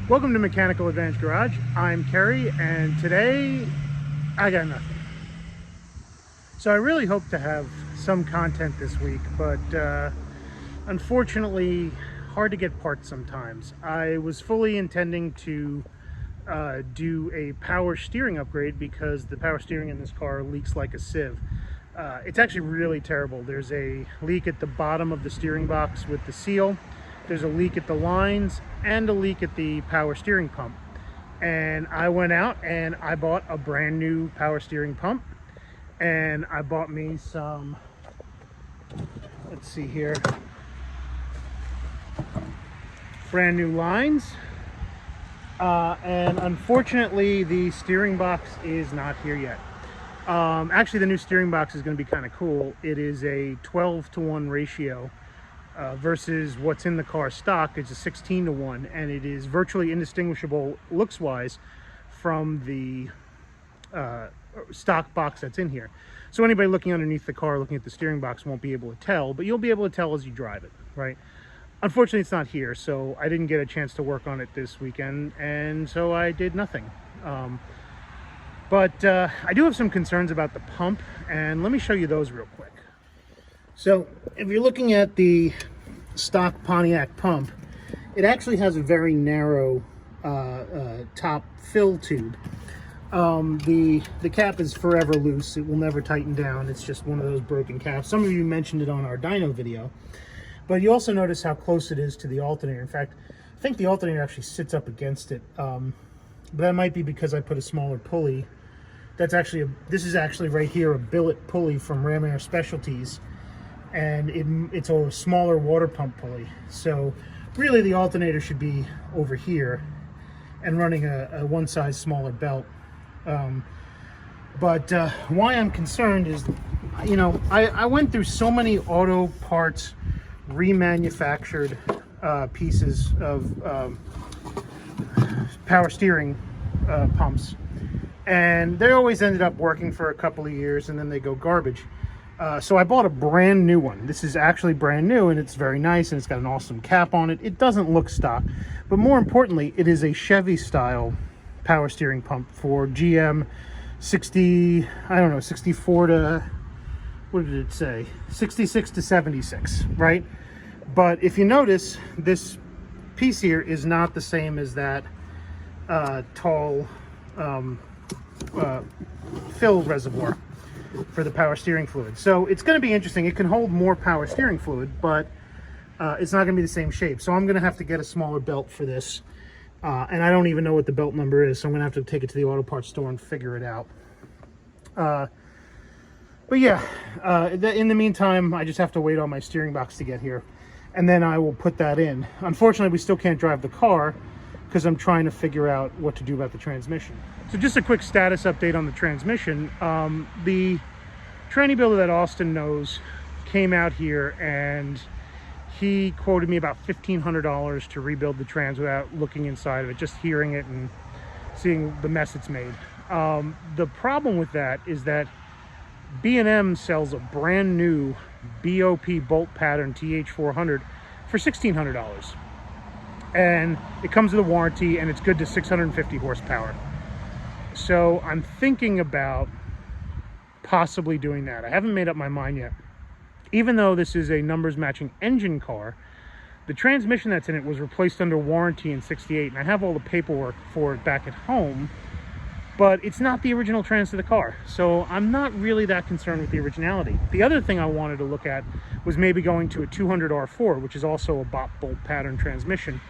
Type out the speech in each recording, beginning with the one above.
Welcome to Mechanical Advantage Garage. I'm Kerry, and today I got nothing. So I really hope to have some content this week, but unfortunately, hard to get parts sometimes. I was fully intending to do a power steering upgrade because the power steering in this car leaks like a sieve. It's actually really terrible. There's a leak at the bottom of the steering box with the seal. There's a leak at the lines and a leak at the power steering pump. And I went out and I bought a brand new power steering pump. And I bought me some, let's see here, brand new lines. And unfortunately, the steering box is not here yet. Actually, the new steering box is going to be kind of cool. It is a 12-to-1 ratio. Versus what's in the car stock. It's a 16-to-1, and it is virtually indistinguishable looks-wise from the stock box that's in here. So anybody looking underneath the car, looking at the steering box, won't be able to tell, but you'll be able to tell as you drive it, right? Unfortunately, it's not here, so I didn't get a chance to work on it this weekend, and so I did nothing. But I do have some concerns about the pump, and let me show you those real quick. So if you're looking at the stock Pontiac pump, it actually has a very narrow top fill tube. The cap is forever loose. It will never tighten down. It's just one of those broken caps. Some of you mentioned it on our dyno video, but you also notice how close it is to the alternator. In fact, I think the alternator actually sits up against it. But that might be because I put a smaller pulley. This is actually right here a billet pulley from Ram Air Specialties. And it's a smaller water pump pulley. So really the alternator should be over here and running a one size smaller belt. But why I'm concerned is, you know, I went through so many auto parts remanufactured pieces of power steering pumps, and they always ended up working for a couple of years and then they go garbage. So I bought a brand new one. This is actually brand new, and it's very nice, and it's got an awesome cap on it. It doesn't look stock, but more importantly, it is a Chevy style power steering pump for GM 64 to, what did it say? 66 to 76, right? But if you notice, this piece here is not the same as that tall fill reservoir for the power steering fluid. So it's going to be interesting. It can hold more power steering fluid, but it's not going to be the same shape. So I'm going to have to get a smaller belt for this. And I don't even know what the belt number is, so I'm going to have to take it to the auto parts store and figure it out. But yeah, in the meantime, I just have to wait on my steering box to get here, and then I will put that in. Unfortunately, we still can't drive the car because I'm trying to figure out what to do about the transmission. So just a quick status update on the transmission. The tranny builder that Austin knows came out here and he quoted me about $1,500 to rebuild the trans without looking inside of it, just hearing it and seeing the mess it's made. The problem with that is that B&M sells a brand new BOP bolt pattern TH400 for $1,600. And it comes with a warranty, and it's good to 650 horsepower. So I'm thinking about possibly doing that. I haven't made up my mind yet. Even though this is a numbers matching engine car, the transmission that's in it was replaced under warranty in '68, and I have all the paperwork for it back at home, but it's not the original trans to the car. So I'm not really that concerned with the originality. The other thing I wanted to look at was maybe going to a 200 R4, which is also a BOP bolt pattern transmission.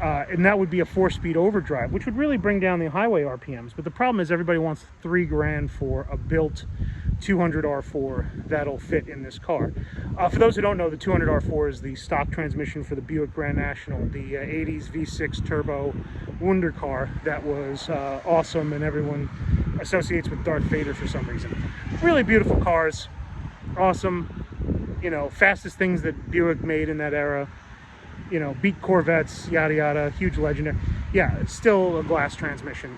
And that would be a 4-speed overdrive, which would really bring down the highway RPMs. But the problem is everybody wants $3 grand for a built 200 R4 that'll fit in this car. For those who don't know, the 200 R4 is the stock transmission for the Buick Grand National, the 80s V6 turbo wonder car that was awesome, and everyone associates with Darth Vader for some reason. Really beautiful cars, awesome, you know, fastest things that Buick made in that era. You know, beat Corvettes, yada yada, huge legendary. Yeah, it's still a glass transmission.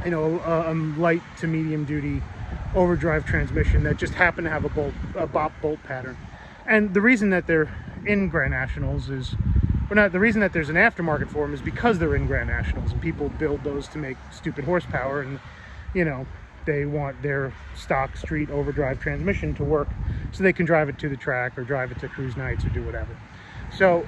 You know, a light to medium duty overdrive transmission that just happened to have a BOP bolt pattern. And the reason that they're in Grand Nationals is Well, not the reason that there's an aftermarket for them is because they're in Grand Nationals, and people build those to make stupid horsepower, and you know, they want their stock street overdrive transmission to work so they can drive it to the track or drive it to cruise nights or do whatever. So,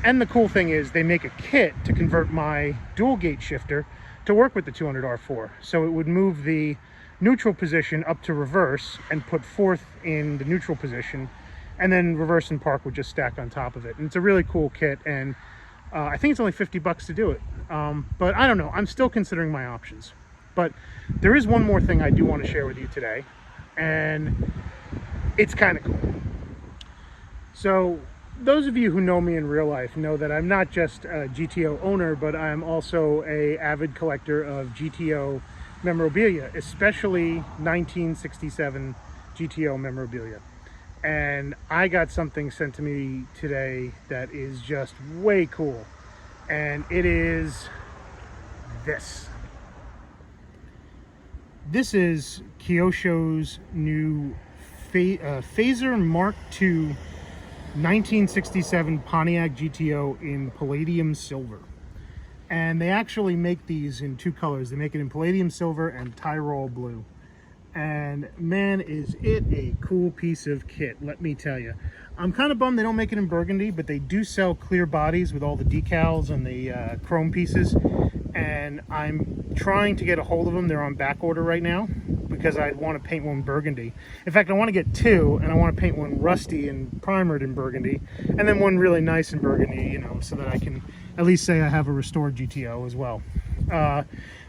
and the cool thing is they make a kit to convert my dual gate shifter to work with the 200R4. So it would move the neutral position up to reverse and put fourth in the neutral position, and then reverse and park would just stack on top of it. And it's a really cool kit, and I think it's only $50 to do it. But I don't know, I'm still considering my options. But there is one more thing I do want to share with you today, and it's kind of cool. So those of you who know me in real life know that I'm not just a GTO owner, but I'm also an avid collector of GTO memorabilia, especially 1967 GTO memorabilia. And I got something sent to me today that is just way cool, and it is this. This is Kyosho's new Phaser Mark II 1967 Pontiac GTO in palladium silver. And they actually make these in two colors. They make it in palladium silver and Tyrol blue. And man, is it a cool piece of kit, let me tell you. I'm kind of bummed they don't make it in burgundy, but they do sell clear bodies with all the decals and the chrome pieces. And I'm trying to get a hold of them. They're on back order right now because I want to paint one burgundy. In fact, I want to get two, and I want to paint one rusty and primered in burgundy, and then one really nice in burgundy, you know, so that I can at least say I have a restored GTO as well.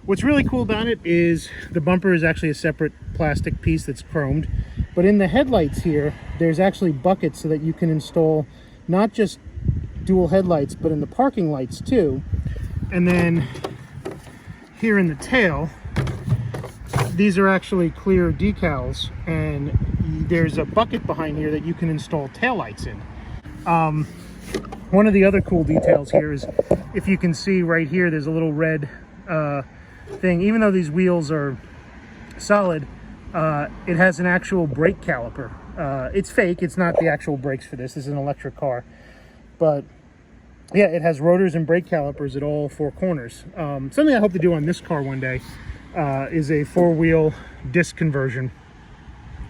What's really cool about it is the bumper is actually a separate plastic piece that's chromed, but in the headlights here, there's actually buckets so that you can install not just dual headlights, but in the parking lights too. And then here in the tail, these are actually clear decals, and there's a bucket behind here that you can install taillights in. One of the other cool details here is, if you can see right here, there's a little red thing. Even though these wheels are solid, it has an actual brake caliper. It's fake, it's not the actual brakes for this. This is an electric car, but yeah, it has rotors and brake calipers at all four corners. Something I hope to do on this car one day is a four-wheel disc conversion.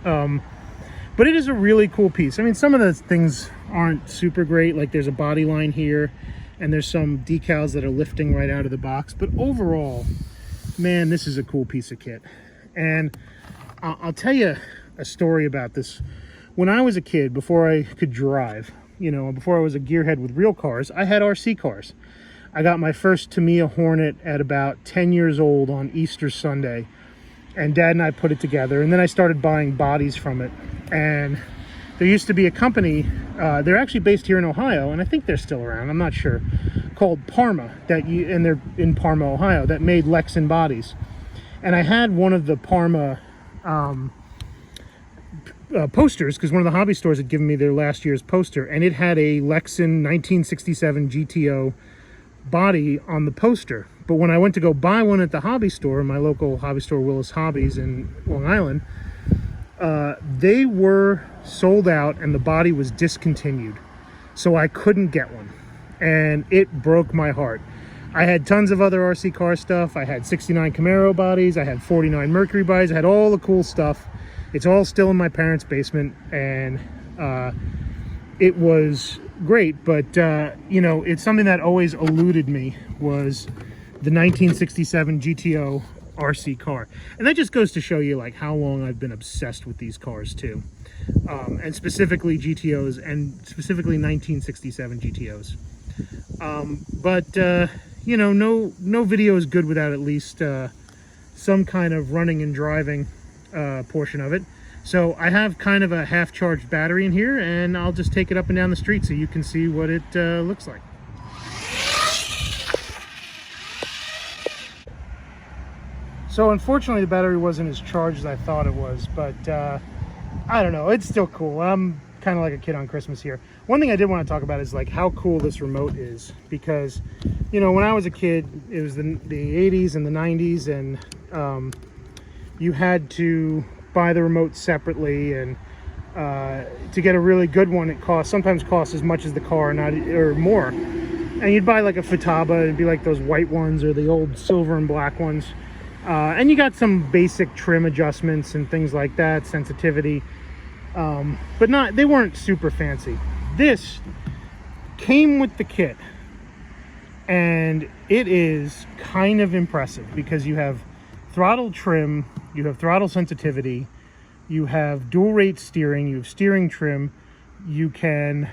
But it is a really cool piece. I mean, some of the things aren't super great, like there's a body line here, and there's some decals that are lifting right out of the box. But overall, man, this is a cool piece of kit. And I'll tell you a story about this. When I was a kid, before I could drive, you know, before I was a gearhead with real cars, I had RC cars. I got my first Tamiya Hornet at about 10 years old on Easter Sunday, and Dad and I put it together, and then I started buying bodies from it. And there used to be a company, they're actually based here in Ohio, and I think they're still around, I'm not sure, called Parma, and they're in Parma, Ohio, that made Lexan bodies. And I had one of the Parma posters, because one of the hobby stores had given me their last year's poster, and it had a Lexan 1967 GTO body on the poster. But when I went to go buy one at the hobby store, my local hobby store, Willis Hobbies in Long Island, they were sold out and the body was discontinued, so I couldn't get one, and it broke my heart. I had tons of other RC car stuff. I had 69 Camaro bodies, I had 49 Mercury bodies, I had all the cool stuff. It's all still in my parents' basement, and it was great, but you know, it's something that always eluded me, was the 1967 GTO RC car. And that just goes to show you like how long I've been obsessed with these cars too, and specifically GTOs, and specifically 1967 GTOs. But you know, no video is good without at least some kind of running and driving portion of it. So I have kind of a half-charged battery in here, and I'll just take it up and down the street so you can see what it looks like. So unfortunately the battery wasn't as charged as I thought it was, but I don't know, it's still cool. I'm kind of like a kid on Christmas here. One thing I did want to talk about is like how cool this remote is, because you know, when I was a kid, it was the 80s and the 90s, and you had to buy the remote separately, and to get a really good one, it sometimes costs as much as the car, or more. and you'd buy like a Futaba, it'd be like those white ones or the old silver and black ones. And you got some basic trim adjustments and things like that, sensitivity, but they weren't super fancy. This came with the kit, and it is kind of impressive because you have throttle trim, you have throttle sensitivity, you have dual rate steering, you have steering trim, you can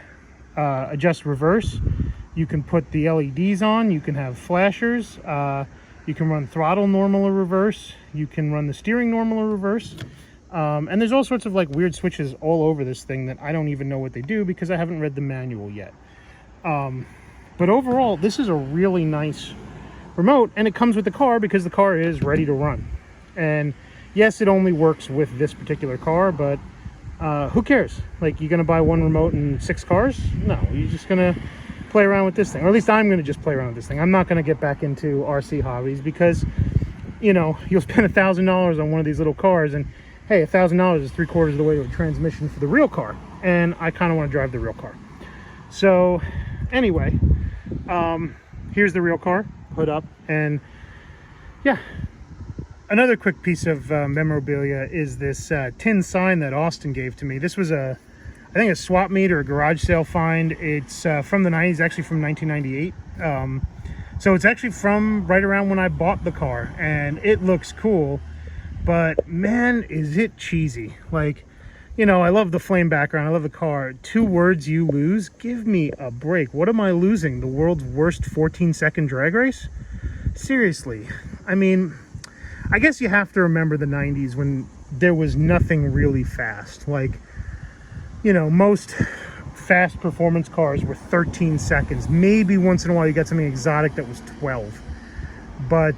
adjust reverse, you can put the LEDs on, you can have flashers, you can run throttle normal or reverse, you can run the steering normal or reverse, and there's all sorts of like weird switches all over this thing that I don't even know what they do because I haven't read the manual yet. But overall, this is a really nice remote, and it comes with the car because the car is ready to run. And yes, it only works with this particular car, but who cares? Like, you're gonna buy one remote and 6 cars? No, you're just gonna play around with this thing, or at least I'm gonna just play around with this thing. I'm not gonna get back into RC hobbies because, you know, you'll spend $1,000 on one of these little cars, and hey, $1,000 is 3/4 of the way to a transmission for the real car, and I kind of want to drive the real car. So anyway, here's the real car, hood up, and yeah. Another quick piece of memorabilia is this tin sign that Austin gave to me. This was I think a swap meet or a garage sale find. It's from the 90s, actually from 1998. So it's actually from right around when I bought the car, and it looks cool, but man, is it cheesy. Like, you know, I love the flame background, I love the car. 2 words you lose, give me a break. What am I losing? The world's worst 14-second drag race? Seriously. I mean, I guess you have to remember the 90s when there was nothing really fast. Like, you know, most fast performance cars were 13 seconds. Maybe once in a while you got something exotic that was 12. But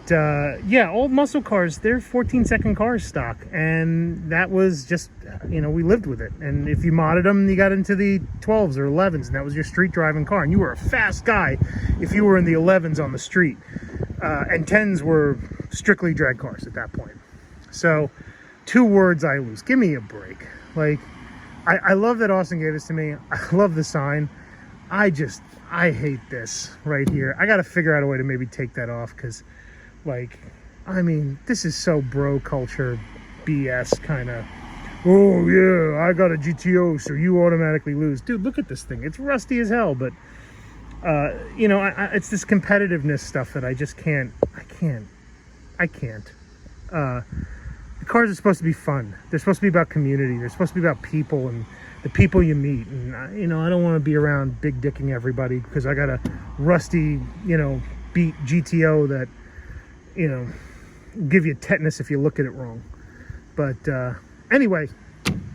yeah, old muscle cars, they're 14-second cars stock. And that was just, you know, we lived with it. And if you modded them, you got into the 12s or 11s, and that was your street driving car. And you were a fast guy if you were in the 11s on the street. And 10s were strictly drag cars at that point. So 2 words I lose. Give me a break. Like, I love that Austin gave this to me. I love the sign. I hate this right here. I got to figure out a way to maybe take that off because, like, I mean, this is so bro culture BS kind of. Oh yeah, I got a GTO, so you automatically lose. Dude, look at this thing. It's rusty as hell, but you know, it's this competitiveness stuff that I just can't. I can't. The cars are supposed to be fun. They're supposed to be about community. They're supposed to be about people and the people you meet. And, you know, I don't want to be around big dicking everybody because I got a rusty, you know, beat GTO that, you know, give you tetanus if you look at it wrong. But anyway,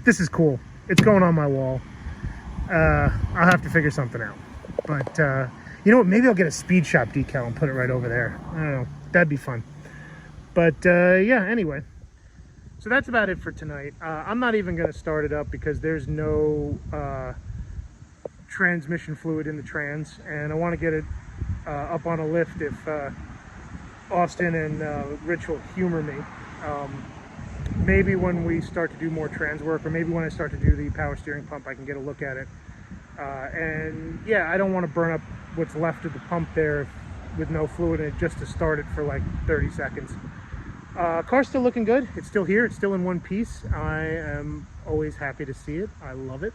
this is cool. It's going on my wall. I'll have to figure something out. But you know what? Maybe I'll get a Speed Shop decal and put it right over there. I don't know. That'd be fun. But yeah, anyway. So that's about it for tonight. I'm not even going to start it up because there's no transmission fluid in the trans. And I want to get it up on a lift if Austin and Rich will humor me. Maybe when we start to do more trans work, or maybe when I start to do the power steering pump, I can get a look at it. And yeah, I don't want to burn up what's left of the pump there with no fluid in it just to start it for like 30 seconds. Car's still looking good. It's still here. It's still in one piece. I am always happy to see it. I love it.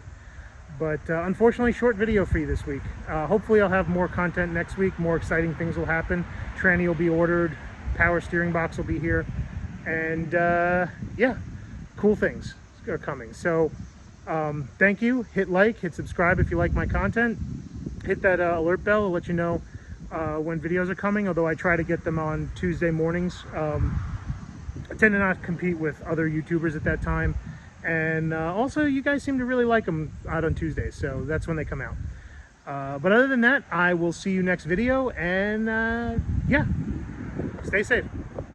But unfortunately, short video for you this week. Hopefully I'll have more content next week. More exciting things will happen. Tranny will be ordered. Power steering box will be here. And yeah, cool things are coming. So thank you. Hit like, hit subscribe if you like my content. Hit that alert bell. I'll let you know when videos are coming, although I try to get them on Tuesday mornings. I tend to not compete with other YouTubers at that time. And also, you guys seem to really like them out on Tuesdays, so that's when they come out. But other than that, I will see you next video, and yeah, stay safe.